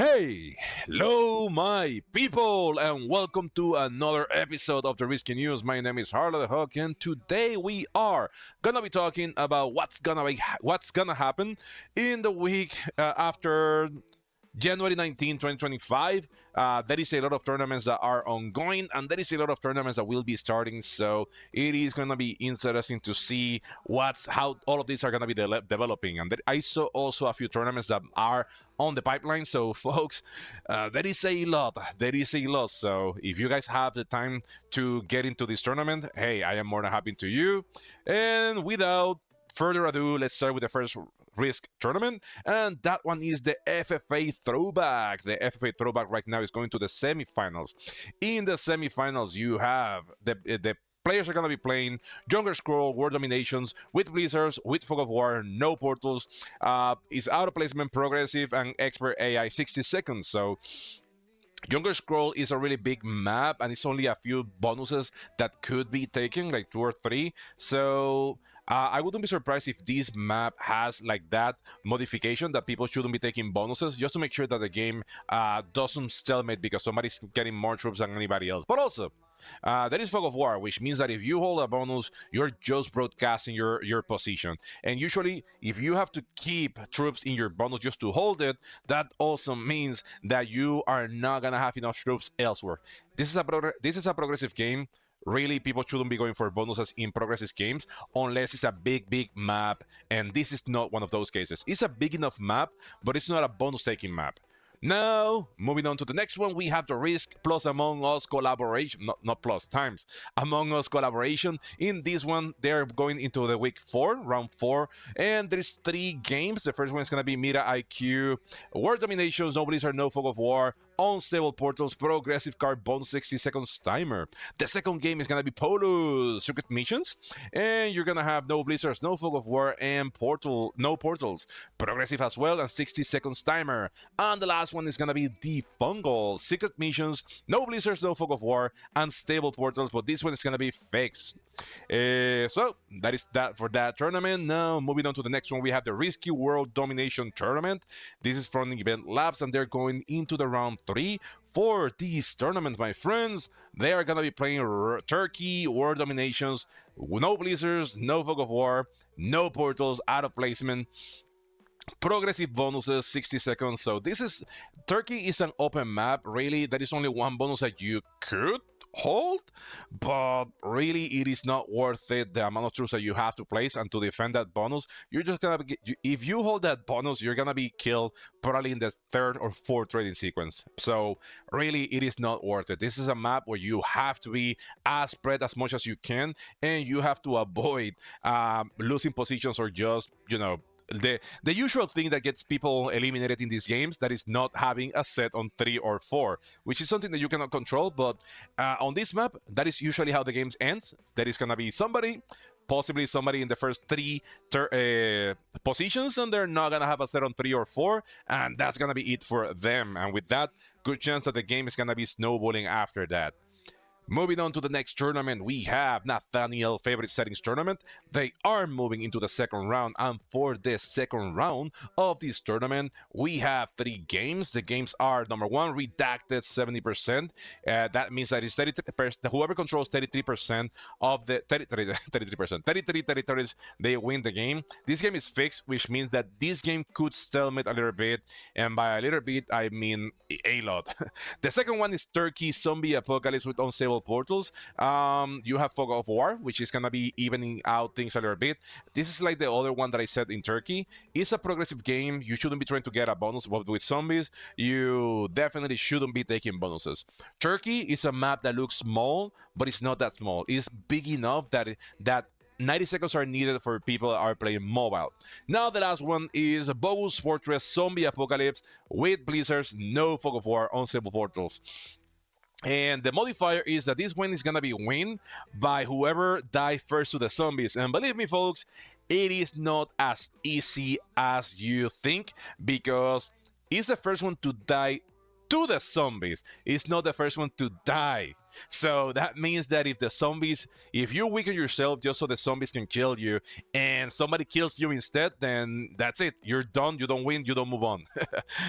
Hey, hello, my people, and welcome to another episode of the Risky News. My name is Harlow the Hawk, and today we are gonna be talking about what's gonna happen in the week after January 19, 2025. There is a lot of tournaments that are ongoing, and there is a lot of tournaments that will be starting. So it is going to be interesting to see how all of these are going to be developing. And I saw also a few tournaments that are on the pipeline. So, folks, there is a lot. There is a lot. So if you guys have the time to get into this tournament, hey, I am more than happy to you. And without further ado, let's start with the first Risk tournament, and that one is the FFA Throwback. The FFA Throwback right now is going to the semifinals. In the semifinals, you have the players are going to be playing Younger Scroll, World Dominations, with Blizzards, with Fog of War, no portals, is out of placement, progressive, and expert AI 60 seconds. So Younger Scroll is a really big map, and it's only a few bonuses that could be taken, like 2 or 3. So I wouldn't be surprised if this map has like that modification that people shouldn't be taking bonuses, just to make sure that the game doesn't stalemate because somebody's getting more troops than anybody else. But also, there is Fog of War, which means that if you hold a bonus, you're just broadcasting your position. And usually, if you have to keep troops in your bonus just to hold it, that also means that you are not gonna have enough troops elsewhere. This is a progressive game. Really, people shouldn't be going for bonuses in progressive games unless it's a big map, and this is not one of those cases. It's a big enough map, but it's not a bonus-taking map. Now, moving on to the next one, we have the Risk plus Among Us collaboration, not plus, times Among Us collaboration. In this one, they're going into the week 4, round 4, and there's 3 games. The first one is going to be Meta IQ, World Dominations, No Blizzard, No Fog of War, Unstable Portals, Progressive Card, Bonus 60 seconds timer. The second game is going to be Polus, Secret Missions, and you're going to have No Blizzards, No Fog of War, and no Portals, Progressive as well, and 60 seconds timer. And the last one is going to be the Fungal, Secret Missions, No Blizzards, No Fog of War, and Stable Portals, but this one is going to be fixed. So that is that for that tournament. Now moving on to the next one, we have the Risky World Domination Tournament. This is from Event Labs, and they're going into the round 3 for these tournaments, my friends. They are gonna be playing Turkey World Dominations, no Blizzards, no Fog of War, no Portals, out of placement, progressive bonuses 60 seconds. So Turkey is an open map. Really, there is only one bonus that you could hold, but really it is not worth it, the amount of troops that you have to place and to defend that bonus. You're just gonna if you hold that bonus, you're gonna be killed probably in the 3rd or 4th trading sequence. So really it is not worth it. This is a map where you have to be as spread as much as you can, and you have to avoid losing positions or just the usual thing that gets people eliminated in these games, that is not having a set on 3 or 4, which is something that you cannot control. But on this map, that is usually how the games ends. There is gonna be possibly somebody in the first 3 positions, and they're not gonna have a set on 3 or 4, and that's gonna be it for them. And with that, good chance that the game is gonna be snowballing after that. Moving on to the next tournament, we have Nathaniel Favorite Settings Tournament. They are moving into the second round, and for the second round of this tournament, we have 3 games. The games are, number 1, Redacted 70%. That means that it's 33%. Whoever controls 33% of the 33 territories, they win the game. This game is fixed, which means that this game could stalemate a little bit, and by a little bit, I mean a lot. The second one is Turkey Zombie Apocalypse with Unstable Portals. You have Fog of War, which is gonna be evening out things a little bit. This is like the other one that I said in Turkey. It's a progressive game. You shouldn't be trying to get a bonus, but with zombies, you definitely shouldn't be taking bonuses. Turkey is a map that looks small, but it's not that small. It's big enough that 90 seconds are needed for people that are playing mobile. Now the last one is Bogus Fortress Zombie Apocalypse with Blizzards, no Fog of War, Unstable Portals. And the modifier is that this one is gonna be win by whoever dies first to the zombies. And believe me, folks, it is not as easy as you think, because it's the first one to die to the zombies. It's not the first one to die. So that means that if you weaken yourself just so the zombies can kill you, and somebody kills you instead, then that's it. You're done. You don't win. You don't move on.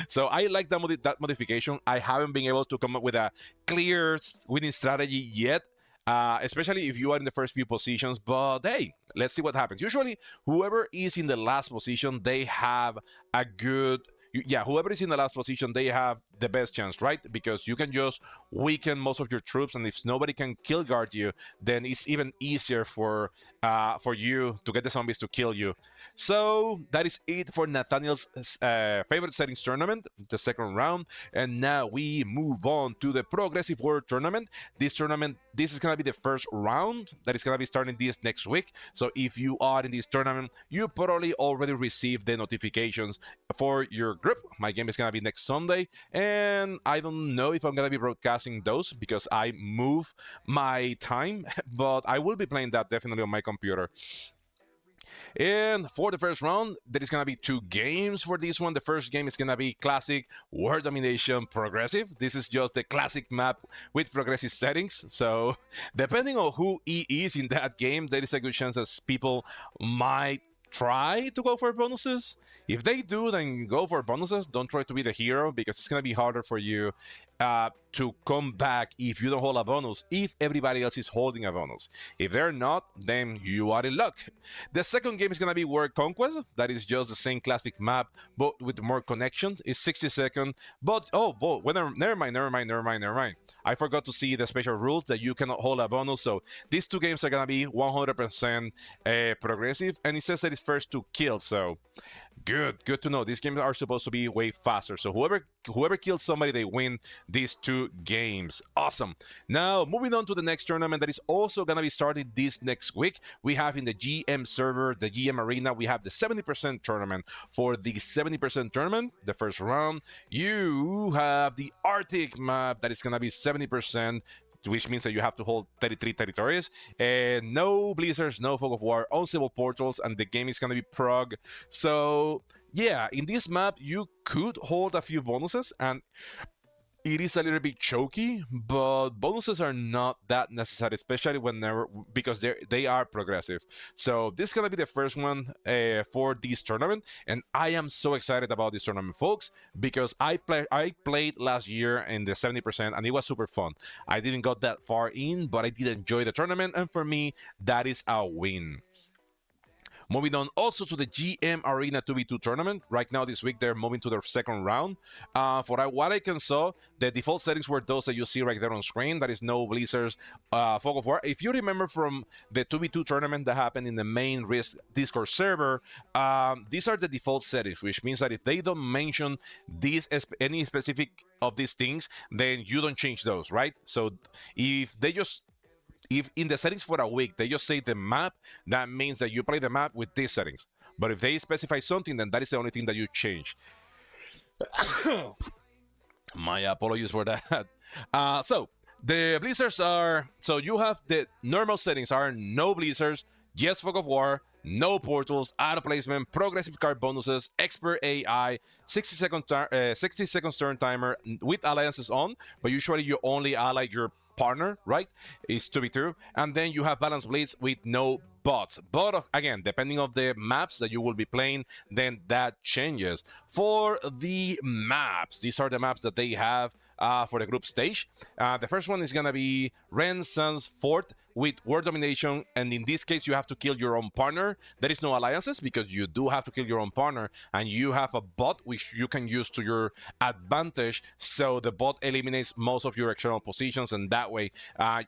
So I like that modification. I haven't been able to come up with a clear winning strategy yet. Especially if you are in the first few positions, but hey, let's see what happens. Usually, whoever is in the last position, they have a good yeah, whoever is in the last position, they have the best chance, right? Because you can just weaken most of your troops, and if nobody can kill guard you, then it's even easier for you to get the zombies to kill you. So that is it for Nathaniel's favorite settings tournament, the second round, and now we move on to the Progressive World Tournament. This is gonna be the first round that is gonna be starting this next week. So if you are in this tournament, you probably already received the notifications for your group. My game is gonna be next Sunday, and I don't know if I'm gonna be broadcasting those because I move my time, but I will be playing that definitely on my computer. And for the first round, there is going to be 2 games for this one. The first game is going to be classic World Domination Progressive. This is just the classic map with progressive settings. So depending on who is in that game, there is a good chance that people might try to go for bonuses. If they do, then go for bonuses. Don't try to be the hero because it's going to be harder for you to come back if you don't hold a bonus, if everybody else is holding a bonus. If they're not, then you are in luck. The second game is going to be World Conquest. That is just the same classic map, but with more connections. It's 60 seconds, but never mind. I forgot to see the special rules that you cannot hold a bonus. So these 2 games are going to be 100% progressive, and it says that it's first to kill. So good to know. These games are supposed to be way faster. So whoever kills somebody, they win these 2 games. Awesome. Now moving on to the next tournament that is also gonna be starting this next week. We have in the GM server, the GM arena, we have the 70% tournament. For the 70% tournament, the first round, you have the Arctic map that is gonna be 70%, which means that you have to hold 33 territories, and no blizzards, no fog of war, uncivil portals, and the game is going to be prog. So yeah, in this map you could hold a few bonuses, and it is a little bit choky, but bonuses are not that necessary, especially because they are progressive. So this is gonna be the first one for this tournament, and I am so excited about this tournament, folks, because I played last year in the 70%, and it was super fun. I didn't got that far in, but I did enjoy the tournament, and for me, that is a win. Moving on also to the GM Arena 2v2 tournament. Right now, this week, they're moving to their second round. For what I can saw, the default settings were those that you see right there on screen. That is no blizzards, fog of war. If you remember from the 2v2 tournament that happened in the main Risk Discord server, these are the default settings, which means that if they don't mention any specific of these things, then you don't change those, right? So if in the settings for a week they just say the map, that means that you play the map with these settings. But if they specify something, then that is the only thing that you change. My apologies for that. So the blizzards are, so you have the normal settings are no blizzards, yes fog of war, no portals, auto placement, progressive card bonuses, expert AI, 60 seconds turn timer with alliances on, but usually you only ally your partner, right? Is 2v2, and then you have balance blades with no bots. But again, depending on the maps that you will be playing, then that changes. For the maps, these are the maps that they have for the group stage. The first one is gonna be Renaissance Fort with World Domination, and in this case you have to kill your own partner. There is no alliances because you do have to kill your own partner, and you have a bot which you can use to your advantage, so the bot eliminates most of your external positions, and that way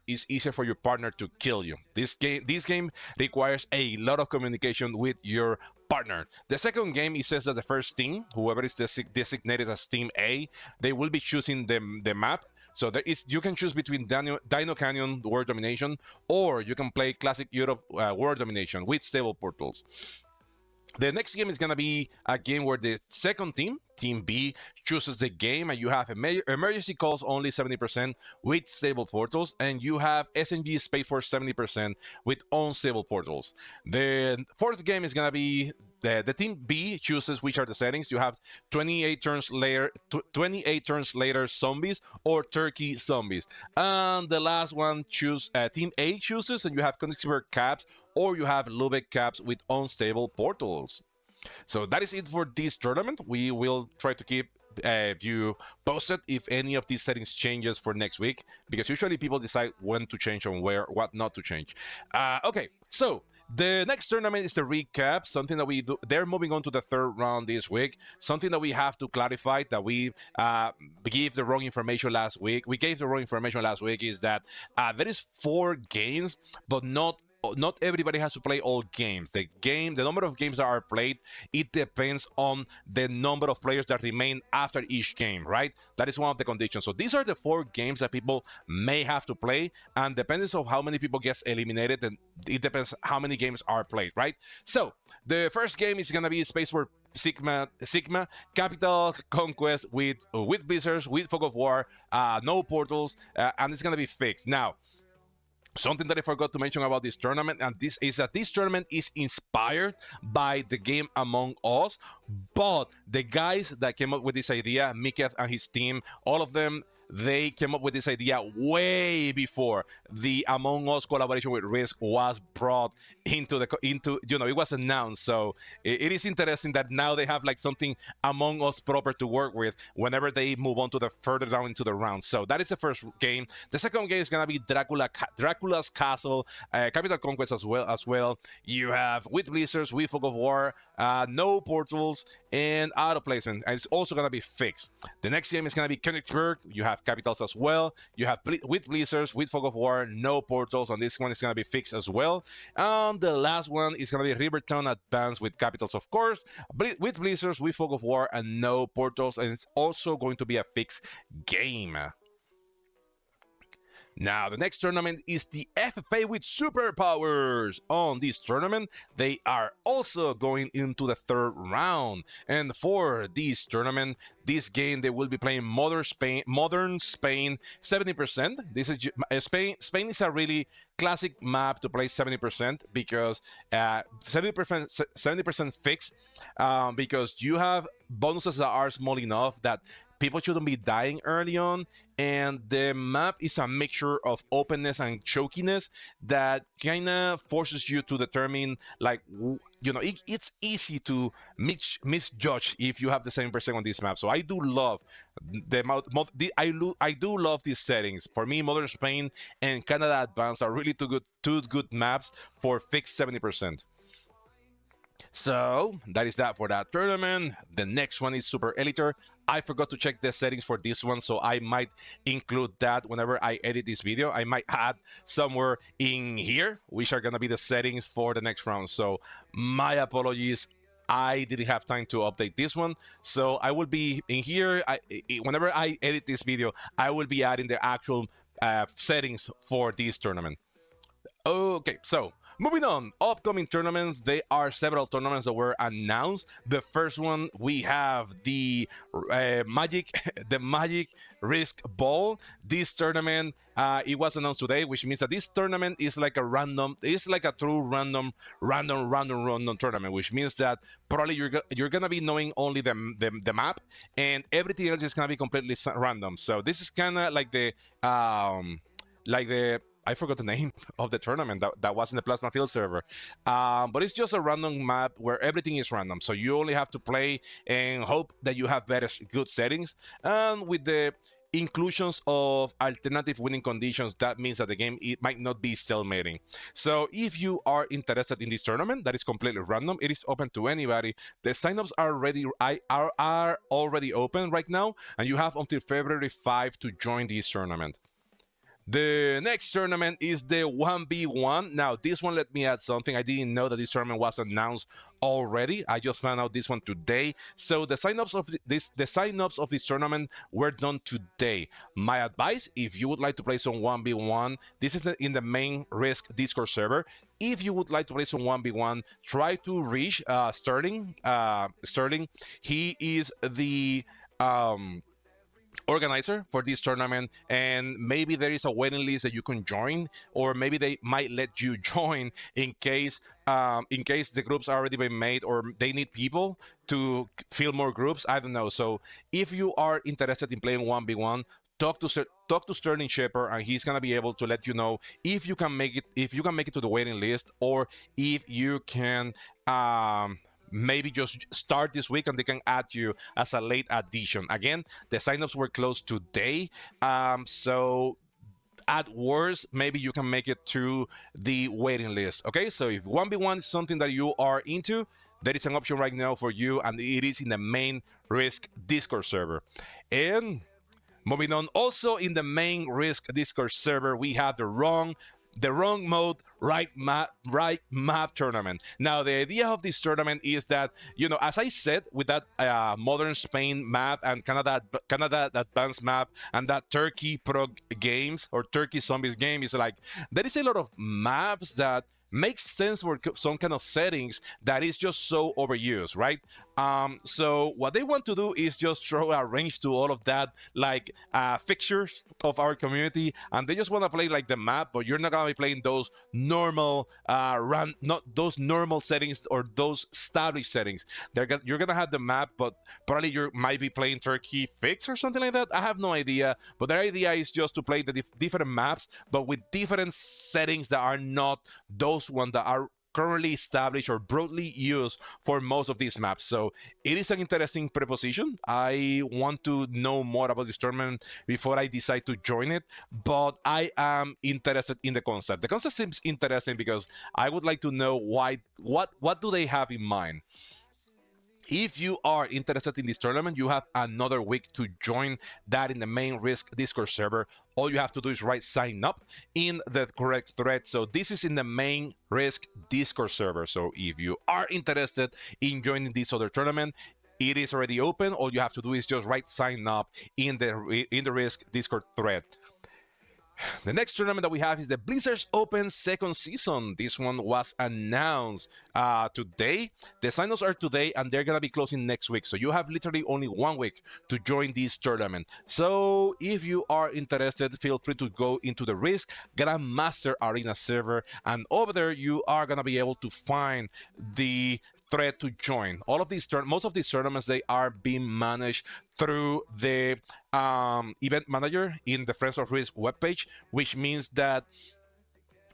it's easier for your partner to kill you. This game requires a lot of communication with your partner. The second game, it says that the first team, whoever is designated as Team A, they will be choosing the map. So you can choose between Dino Canyon World Domination, or you can play Classic Europe World Domination with stable portals. The next game is going to be a game where the second team, Team B, chooses the game, and you have emergency calls only 70% with stable portals, and you have SNG paid for 70% with unstable portals. The fourth game is going to be the team B chooses which are the settings. You have 28 turns later zombies or turkey zombies. And the last one choose team A chooses, and you have Königsberg caps or you have Lübeck caps with unstable portals. So that is it for this tournament. We will try to keep you posted if any of these settings changes for next week, because usually people decide when to change and what not to change. Okay, so the next tournament is the recap, something that we do. They're moving on to the third round this week. Something that we have to clarify that we gave the wrong information last week. We gave the wrong information last week is that there is 4 games, but not everybody has to play all games. The number of games that are played, it depends on the number of players that remain after each game, right? That is one of the conditions. So these are the 4 games that people may have to play, and depending on how many people gets eliminated, and it depends how many games are played, right? So the first game is gonna be Space War Sigma Capital Conquest with Blizzards, with Fog of War, no portals, and it's gonna be fixed. Now, something that I forgot to mention about this tournament, and this is that this tournament is inspired by the game Among Us, but the guys that came up with this idea, Miketh and his team, all of them, they came up with this idea way before the Among Us collaboration with Risk was brought into it was announced. So it is interesting that now they have like something Among Us proper to work with whenever they move on to the further down into the round. So that is the first game. The second game is gonna be Dracula's Castle, Capital Conquest as well. You have with Blizzards, with Fog of War, no portals, and auto placement, and it's also gonna be fixed. The next game is gonna be Königsberg. You have capitals as well. You have with Blizzards, with Fog of War, no portals, and this one is gonna be fixed as well. The last one is gonna be Rivertown Advance with capitals, of course, with Blizzards, with Fog of War, and no portals, and it's also going to be a fixed game. Now, the next tournament is the FFA with superpowers. On this tournament, they are also going into the third round. And for this tournament, this game, they will be playing Modern Spain 70%. This is Spain is a really classic map to play 70% because 70% fixed, because you have bonuses that are small enough that people shouldn't be dying early on, and the map is a mixture of openness and chokiness that kind of forces you to determine, like, it's easy to misjudge if you have the 7% on this map. So I do love I do love these settings. For me, Modern Spain and Canada Advanced are really two good maps for fixed 70%. So that is that for that tournament. The next one is Super Elitar. I forgot to check the settings for this one, so I might include that whenever I edit this video. I might add somewhere in here, which are gonna be the settings for the next round. So my apologies. I didn't have time to update this one, so I will be in here. Whenever I edit this video, I will be adding the actual settings for this tournament. Okay, so moving on, upcoming tournaments. There are several tournaments that were announced. The first one, we have the Magic RiskBall. This tournament, it was announced today, which means that this tournament is like a true random tournament, which means that probably you're gonna be knowing only the map, and everything else is gonna be completely random. So this is kind of like the I forgot the name of the tournament that was in the Plasma Field server. But it's just a random map where everything is random. So you only have to play and hope that you have good settings. And with the inclusions of alternative winning conditions, that means that the game, it might not be cellmating. So if you are interested in this tournament, that is completely random. It is open to anybody. The signups are already open right now, and you have until February 5 to join this tournament. The next tournament is the 1v1. Now, this one, let me add something. I didn't know that this tournament was announced already. I just found out this one today. So the signups of this tournament were done today. My advice, if you would like to play some 1v1, this is in the main Risk Discord server. If you would like to play some 1v1, try to reach Sterling. Sterling, he is the organizer for this tournament, and maybe there is a waiting list that you can join, or maybe they might let you join in case the groups are already been made or they need people to fill more groups. I don't know. So if you are interested in playing 1v1, talk to Sterling Shepard, and he's gonna be able to let you know if you can make it to the waiting list, or if you can maybe just start this week and they can add you as a late addition. Again, the signups were closed today, so at worst, maybe you can make it to the waiting list. Okay, so if 1v1 is something that you are into, there is an option right now for you, and it is in the main Risk Discord server. And moving on, also in the main Risk Discord server, we have the wrong mode right map tournament. Now, the idea of this tournament is that, as I said, with that Modern Spain map and Canada Advanced map and that Turkey Pro games or Turkey Zombies game, is like there is a lot of maps that makes sense for some kind of settings that is just so overused, right? So what they want to do is just throw a range to all of that, like fixtures of our community, and they just want to play like the map, but you're not gonna be playing those normal not those normal settings or those established settings. You're gonna have the map, but probably you might be playing Turkey Fix or something like that. I have no idea, but the idea is just to play the different maps, but with different settings that are not those ones that are currently established or broadly used for most of these maps. So it is an interesting proposition. I want to know more about this tournament before I decide to join it, but I am interested in the concept. The concept seems interesting because I would like to know what do they have in mind. If you are interested in this tournament, you have another week to join that in the main Risk Discord server. All you have to do is sign up in the correct thread. So this is in the main Risk Discord server. So if you are interested in joining this other tournament, it is already open. All you have to do is just sign up in the Risk Discord thread. The next tournament that we have is the Blizzard's Open second season. This one was announced today. The signups are today, and they're gonna be closing next week. So you have literally only 1 week to join this tournament. So if you are interested, feel free to go into the Risk Grandmaster Arena server, and over there you are gonna be able to find the thread to join. All of these most of these tournaments, they are being managed through the event manager in the Friends of Risk webpage, which means that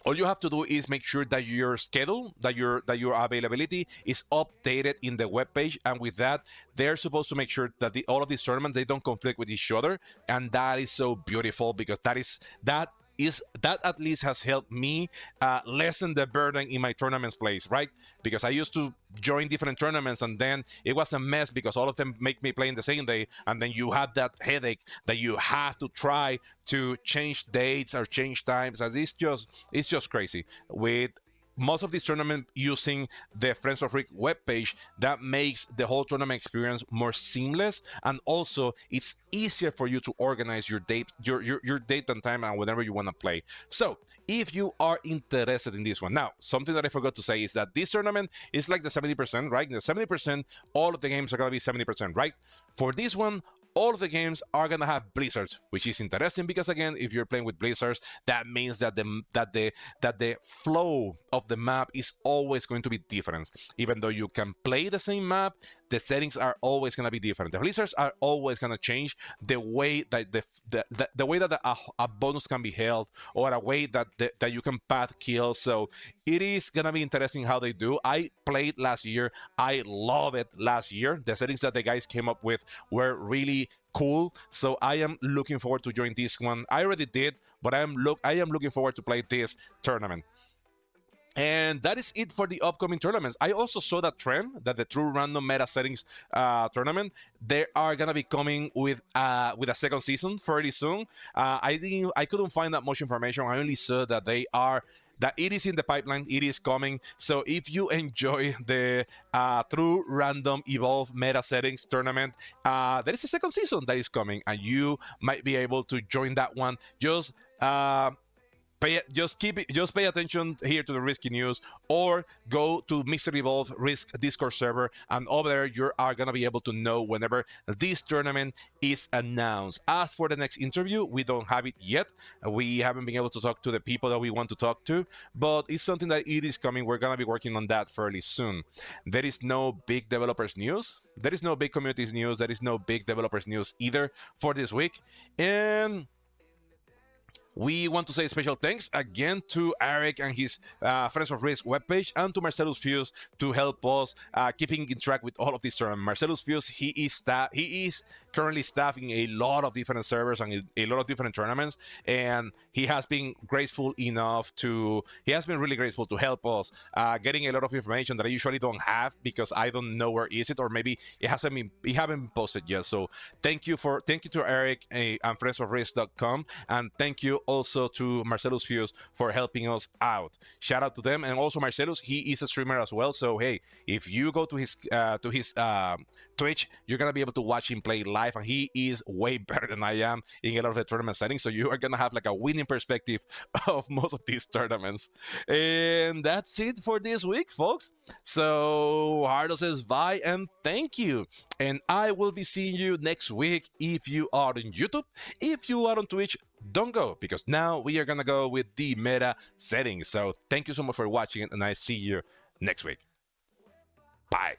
all you have to do is make sure that your schedule, that your availability is updated in the webpage, and with that, they're supposed to make sure that all of these tournaments, they don't conflict with each other, and that is so beautiful because that at least has helped me lessen the burden in my tournaments place, right? Because I used to join different tournaments, and then it was a mess because all of them make me play in the same day, and then you have that headache that you have to try to change dates or change times, and it's just crazy. With most of these tournaments using the Friends of Rick webpage, that makes the whole tournament experience more seamless, and also it's easier for you to organize your date, your date and time, and whenever you want to play. So if you are interested in this one, now something that I forgot to say is that this tournament is like the 70%, right? The 70%, all of the games are gonna be 70%, right? For this one, all of the games are gonna have blizzards, which is interesting because, again, if you're playing with blizzards, that means that the flow of the map is always going to be different. Even though you can play the same map, the settings are always going to be different. The blizzards are always going to change the way that the way that a bonus can be held, or a way that that you can path kills. So it is going to be interesting how they do. I played last year. I love it last year. The settings that the guys came up with were really cool. So I am looking forward to join this one. I already did, but I am looking forward to play this tournament. And that is it for the upcoming tournaments. I also saw that trend that the True Random Meta Settings tournament, they are gonna be coming with a second season fairly soon. I couldn't find that much information. I only saw that that it is in the pipeline, it is coming. So if you enjoy the True Random Evolve Meta Settings tournament, there is a second season that is coming, and you might be able to join that one. Just pay attention here to the risky news, or go to Mr. Evolve Risk Discord server, and over there you are gonna be able to know whenever this tournament is announced. As for the next interview, we don't have it yet. We haven't been able to talk to the people that we want to talk to, but it's something that it is coming. We're gonna be working on that fairly soon. There is no big developers news. There is no big communities news. There is no big developers news either for this week. And we want to say special thanks again to Eric and his Friends of Risk webpage, and to Marcellus Fuse to help us keeping in track with all of this tournament. Marcellus Fuse, he is currently staffing a lot of different servers and a lot of different tournaments, and he has been really grateful to help us getting a lot of information that I usually don't have because I don't know where is it, or maybe it haven't been posted yet. So thank you to Eric and friendsofrisk.com, and thank you also to Marcellus Fuse for helping us out. Shout out to them. And also Marcellus, he is a streamer as well, so hey, if you go to his Twitch, you're gonna be able to watch him play live, and he is way better than I am in a lot of the tournament settings, so you are gonna have like a winning perspective of most of these tournaments. And that's it for this week, folks. So Harlow says bye and thank you, and I will be seeing you next week if you are on YouTube. If you are on Twitch, don't go, because now we are gonna go with the meta settings. So thank you so much for watching, and I see you next week. Bye.